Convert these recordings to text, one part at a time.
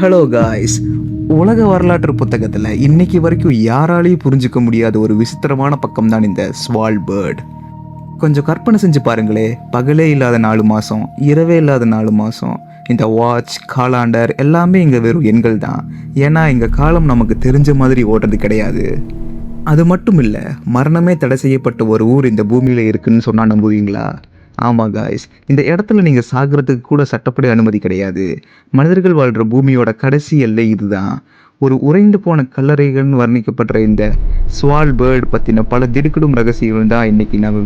Hello guys. உலக வரலாற்று புத்தகத்தில் இன்னைக்கு வரைக்கும் யாராலையும் புரிஞ்சுக்க முடியாத ஒரு விசித்திரமான பக்கம் தான் இந்த ஸ்வால்பர்ட். கொஞ்சம் கற்பனை செஞ்சு பாருங்களே, பகலே இல்லாத 4 மாதம், இரவே இல்லாத 4 மாதம், இந்த வாட்ச், காலாண்டர் எல்லாமே இங்கே வெறும் எண்கள் தான். ஏன்னா இங்கே காலம் நமக்கு தெரிஞ்ச மாதிரி ஓடுறது கிடையாது. அது மட்டும் இல்லை, மரணமே தடை செய்யப்பட்ட ஒரு ஊர் இந்த பூமியில் இருக்குன்னு சொன்னால் நம்புவீங்களா? ஆமாம் காய்ஸ், இந்த இடத்துல நீங்கள் சாகிறதுக்கு கூட சட்டப்படி அனுமதி கிடையாது. மனிதர்கள் வாழ்கிற பூமியோட கடைசி எல்லை இதுதான். ஒரு உறைந்து போன கல்லறைகள்னு வர்ணிக்கப்படுற இந்த ஸ்வால்பர்ட் பற்றின பல திடுக்கிடும் ரகசியங்கள் தான் இன்றைக்கி நம்ம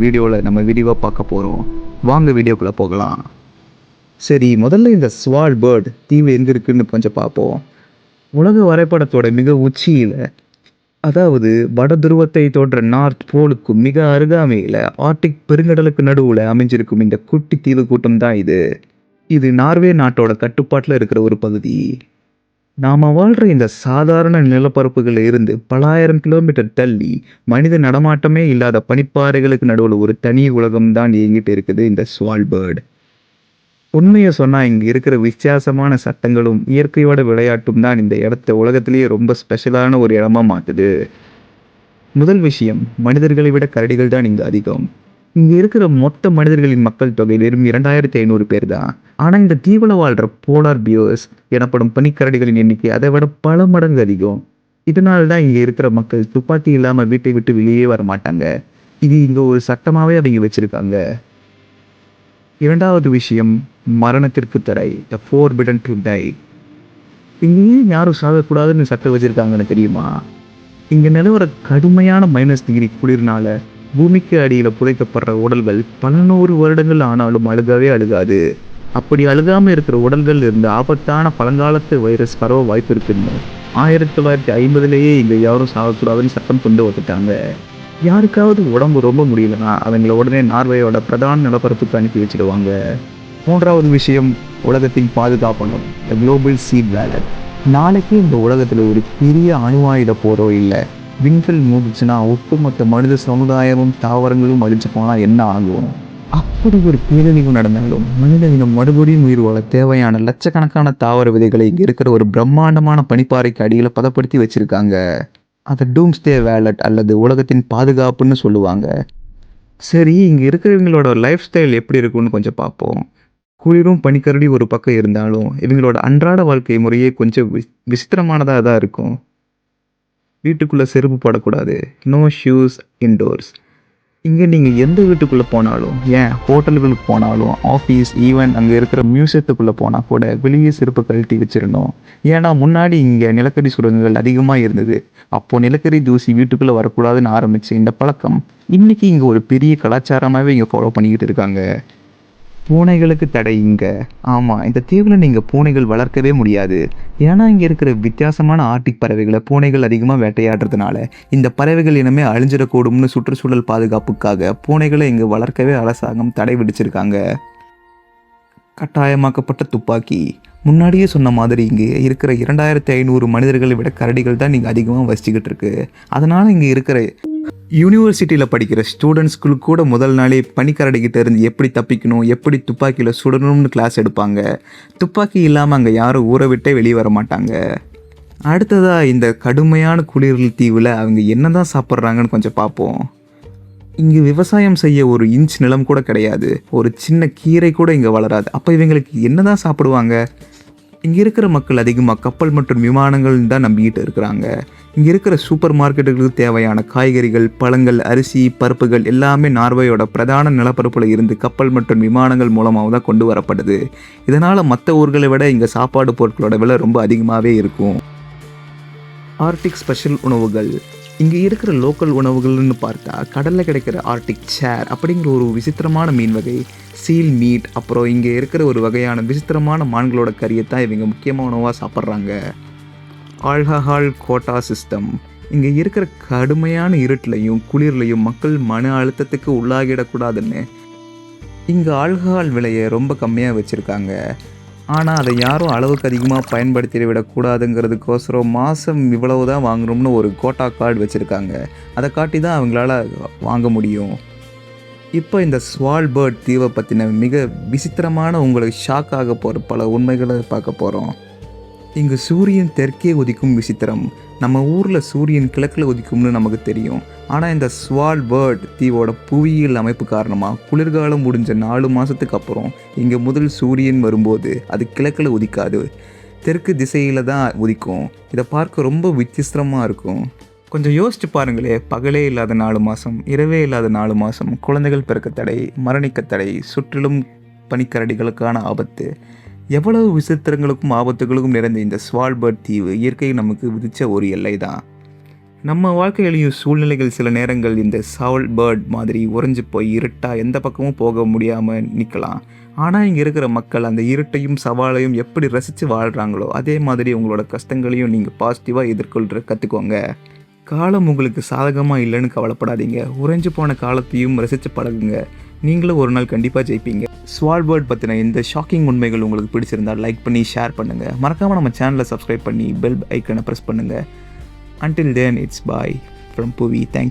விரிவாக பார்க்க போகிறோம். வாங்க வீடியோக்குள்ளே போகலாம். சரி, முதல்ல இந்த ஸ்வால்பர்ட் தீவு எங்கே இருக்குன்னு கொஞ்சம் பார்ப்போம். உலக வரைபடத்தோட மிக உச்சியில், அதாவது வட துருவத்தை தோன்ற நார்த் போலுக்கும் மிக அருகாமையில் ஆர்டிக் பெருங்கடலுக்கு நடுவில் அமைஞ்சிருக்கும் இந்த குட்டி தீவு கூட்டம் தான் இது. இது நார்வே நாட்டோட கட்டுப்பாட்டில் இருக்கிற ஒரு பகுதி. நாம் வாழ்கிற இந்த சாதாரண நிலப்பரப்புகளில் இருந்து பல ஆயிரம் கிலோமீட்டர் தள்ளி மனித நடமாட்டமே இல்லாத பனிப்பாறைகளுக்கு நடுவில் ஒரு தனி உலகம் தான் இயங்கிட்டு இருக்குது இந்த ஸ்வால்பர்ட். உண்மையை சொன்னால் இங்கே இருக்கிற வித்தியாசமான சட்டங்களும் இயற்கையோட விளையாட்டும் தான் இந்த இடத்த உலகத்திலேயே ரொம்ப ஸ்பெஷலான ஒரு இடமா மாற்றுது. முதல் விஷயம், மனிதர்களை விட கரடிகள் தான் இங்கே அதிகம். இங்கே இருக்கிற மொத்த மனிதர்களின் மக்கள் தொகை வெறும் 2500 பேர் தான். ஆனால் இந்த தீவில் வாழ்கிற போலார் பியர்ஸ் எனப்படும் பனிக்கரடிகளின் எண்ணிக்கை அதை விட பல மடங்கு அதிகம். இதனால தான் இங்கே இருக்கிற மக்கள் துப்பாக்கி இல்லாமல் வீட்டை விட்டு வெளியே வர மாட்டாங்க. இது இங்கே ஒரு சட்டமாகவே அவங்க வச்சுருக்காங்க. இரண்டாவது விஷயம், மரணத்திற்கு தடை, த ஃபோர்பிடன் டு டை. இங்கேயும் யாரும் சாகக்கூடாதுன்னு சட்டம் வச்சுருக்காங்கன்னு தெரியுமா? இங்கே நிலவர கடுமையான -டிகிரி குளிர்னால பூமிக்கு அடியில் புதைக்கப்படுற உடல்கள் பல 100 வருடங்கள் ஆனாலும் அழுகவே அழுகாது. அப்படி அழுகாமல் இருக்கிற உடல்கள் இருந்து ஆபத்தான பழங்காலத்து வைரஸ் பரவ வாய்ப்பு இருக்குன்னு 1950லேயே இங்கே யாரும் சாகக்கூடாதுன்னு சட்டம் கொண்டு வந்துட்டாங்க. யாருக்காவது உடம்பு ரொம்ப முடியலன்னா அவங்கள உடனே நார்வேயோட பிரதான நிலப்பரப்புக்கு அனுப்பி வச்சுடுவாங்க. மூன்றாவது விஷயம், உலகத்தின் பாதுகாப்பணும், த குளோபல் சீட் வேலட். நாளைக்கு இந்த உலகத்தில் ஒரு பெரிய அணுவாயுத போரோ இல்லை விண்கல் மூடிச்சுன்னா ஒட்டுமொத்த மனித சமுதாயமும் தாவரங்களும் அழிச்சு போனால் என்ன ஆகும்? அப்படி ஒரு பேரழிவு நடந்தாலும் மனித இனம் மறுபடியும் உயிர் வாழ தேவையான லட்சக்கணக்கான தாவர விதைகளை இங்கே இருக்கிற ஒரு பிரம்மாண்டமான பனிப்பாறைக்கு அடியில் பதப்படுத்தி வச்சுருக்காங்க. அதை டூம்ஸ்டே வேலட் அல்லது உலகத்தின் பாதுகாப்புன்னு சொல்லுவாங்க. சரி, இங்கே இருக்கிறவங்களோட லைஃப் ஸ்டைல் எப்படி இருக்குன்னு கொஞ்சம் பார்ப்போம். குளிரும் பனிக்கரடி ஒரு பக்கம் இருந்தாலும் இவங்களோட அன்றாட வாழ்க்கை முறையே கொஞ்சம் விசித்திரமானதாக தான் இருக்கும். வீட்டுக்குள்ளே செருப்பு போடக்கூடாது, நோ ஷூஸ் இன்டோர்ஸ். இங்கே நீங்கள் எந்த வீட்டுக்குள்ளே போனாலும், ஏன் ஹோட்டல்களுக்கு போனாலும், ஆஃபீஸ், ஈவன் அங்கே இருக்கிற மியூசியத்துக்குள்ளே போனால் கூட வெளியே செருப்பு கழட்டி வச்சிடணும். ஏன்னா முன்னாடி இங்கே நிலக்கரி சுரங்கங்கள் அதிகமாக இருந்தது. அப்போது நிலக்கரி தூசி வீட்டுக்குள்ளே வரக்கூடாதுன்னு ஆரம்பிச்சு இந்த பழக்கம் இன்றைக்கி இங்கே ஒரு பெரிய கலாச்சாரமாகவே இங்கே ஃபாலோ பண்ணிக்கிட்டு இருக்காங்க. பூனைகளுக்கு தடை இங்கே. ஆமாம், இந்த தீவில் நீங்கள் பூனைகள் வளர்க்கவே முடியாது. ஏன்னா இங்கே இருக்கிற வித்தியாசமான ஆர்டிக் பறவைகளை பூனைகள் அதிகமாக வேட்டையாடுறதுனால இந்த பறவைகள் இனமே அழிஞ்சிடக்கூடும்னு சுற்றுச்சூழல் பாதுகாப்புக்காக பூனைகளை இங்கே வளர்க்கவே அரசாங்கம் தடை விதிச்சிருக்காங்க. கட்டாயமாக்கப்பட்ட துப்பாக்கி. முன்னாடியே சொன்ன மாதிரி இங்கே இருக்கிற 2500 மனிதர்களை விட கரடிகள் தான் இங்கே அதிகமாக வசிச்சுக்கிட்டு இருக்கு. அதனால் இங்கே இருக்கிற யூனிவர்சிட்டியில் படிக்கிற ஸ்டூடெண்ட்ஸ்களுக்கு கூட முதல் நாளே பனிக்கரடிக்கிட்ட இருந்து எப்படி தப்பிக்கணும், எப்படி துப்பாக்கியில் சுடணும்னு கிளாஸ் எடுப்பாங்க. துப்பாக்கி இல்லாமல் அங்கே யாரும் ஊரை விட்டே வெளியே வர மாட்டாங்க. அடுத்ததாக இந்த கடுமையான குளிர் தீவில் அவங்க என்ன தான் சாப்பிட்றாங்கன்னு கொஞ்சம் பார்ப்போம். இங்கே விவசாயம் செய்ய ஒரு இன்ச் நிலம் கூட கிடையாது. ஒரு சின்ன கீரை கூட இங்கே வளராது. அப்போ இவங்களுக்கு என்ன தான் சாப்பிடுவாங்க? இங்கே இருக்கிற மக்கள் அதிகமாக கப்பல் மற்றும் விமானங்கள் தான் நம்பிக்கிட்டு இருக்கிறாங்க. இங்கே இருக்கிற சூப்பர் மார்க்கெட்டுகளுக்கு தேவையான காய்கறிகள், பழங்கள், அரிசி, பருப்புகள் எல்லாமே நார்வேயோட பிரதான நிலப்பரப்பில் இருந்து கப்பல் மற்றும் விமானங்கள் மூலமாக தான் கொண்டு வரப்படுது. இதனால் மற்ற ஊர்களை விட இங்கே சாப்பாடு பொருட்களோட விலை ரொம்ப அதிகமாகவே இருக்கும். ஆர்டிக் ஸ்பெஷல் உணவுகள். இங்கே இருக்கிற லோக்கல் உணவுகள்னு பார்த்தா கடலில் கிடைக்கிற ஆர்டிக் சேர் அப்படிங்கிற ஒரு விசித்திரமான மீன் வகை, சீல் மீட், அப்புறம் இங்கே இருக்கிற ஒரு வகையான விசித்திரமான மான்களோட கறியை தான் இவங்க முக்கியமான உணவாக சாப்பிட்றாங்க. Alcohol quota system. இங்கே இருக்கிற கடுமையான இருட்டிலையும் குளிர்லையும் மக்கள் மன அழுத்தத்துக்கு உள்ளாகிடக்கூடாதுன்னு இங்கே ஆல்கஹால் விலையை ரொம்ப கம்மியாக வச்சுருக்காங்க. ஆனால் அதை யாரும் அளவுக்கு அதிகமாக பயன்படுத்தி விடக்கூடாதுங்கிறதுக்கோசரம் மாதம் இவ்வளவு தான் வாங்கணும்னு ஒரு கோட்டா கார்டு வச்சுருக்காங்க. அதை காட்டி தான் அவங்களால வாங்க முடியும். இப்போ இந்த ஸ்வால்பர்ட் தீவை பற்றின மிக விசித்திரமான உங்களுக்கு ஷாக் ஆக போகிற பல உண்மைகளை பார்க்க போகிறோம். இங்கு சூரியன் தெற்கே உதிக்கும் விசித்திரம். நம்ம ஊரில் சூரியன் கிழக்கில் உதிக்கும்னு நமக்கு தெரியும். ஆனால் இந்த ஸ்வால்பர்ட் தீவோட புவியியல் அமைப்பு காரணமாக குளிர்காலம் முடிஞ்ச 4 மாதத்துக்கு அப்புறம் இங்கே முதல் சூரியன் வரும்போது அது கிழக்கில் உதிக்காது, தெற்கு திசையில் தான் உதிக்கும். இதை பார்க்க ரொம்ப விசித்திரமாக இருக்கும். கொஞ்சம் யோசிச்சு பாருங்களே, பகலே இல்லாத 4 மாதம், இரவே இல்லாத 4 மாதம், குழந்தைகள் பிறக்க தடை, மரணிக்க தடை, சுற்றிலும் பனிக்கரடிகளுக்கான ஆபத்து, எவ்வளவு விசித்திரங்களுக்கும் ஆபத்துகளுக்கும் நிறைந்த இந்த ஸ்வால்பர்ட் தீவு இயற்கை நமக்கு விதித்த ஒரு எல்லை தான். நம்ம வாழ்க்கையிலையும் சூழ்நிலைகள் சில நேரங்கள் இந்த ஸ்வால்பர்ட் மாதிரி உறைஞ்சு போய் இருட்டாக எந்த பக்கமும் போக முடியாமல் நிற்கலாம். ஆனால் இங்கே இருக்கிற மக்கள் அந்த இருட்டையும் சவாலையும் எப்படி ரசித்து வாழ்கிறாங்களோ அதே மாதிரி உங்களோட கஷ்டங்களையும் நீங்கள் பாசிட்டிவாக எதிர்கொள்கிற கற்றுக்கோங்க. காலம் உங்களுக்கு சாதகமாக இல்லைன்னு கவலைப்படாதீங்க. உறைஞ்சு போன காலத்தையும் ரசித்து பழகுங்க. நீங்களும் ஒரு நாள் கண்டிப்பாக ஜெயிப்பீங்க. ஸ்வால்பர்ட் பற்றின இந்த ஷாக்கிங் உண்மைகள் உங்களுக்கு பிடிச்சிருந்தால் லைக் பண்ணி ஷேர் பண்ணுங்கள். மறக்காமல் நம்ம சேனலை சப்ஸ்கிரைப் பண்ணி பெல் ஐக்கனை ப்ரெஸ் பண்ணுங்கள். Until then, it's bye from Puvi. Thank you.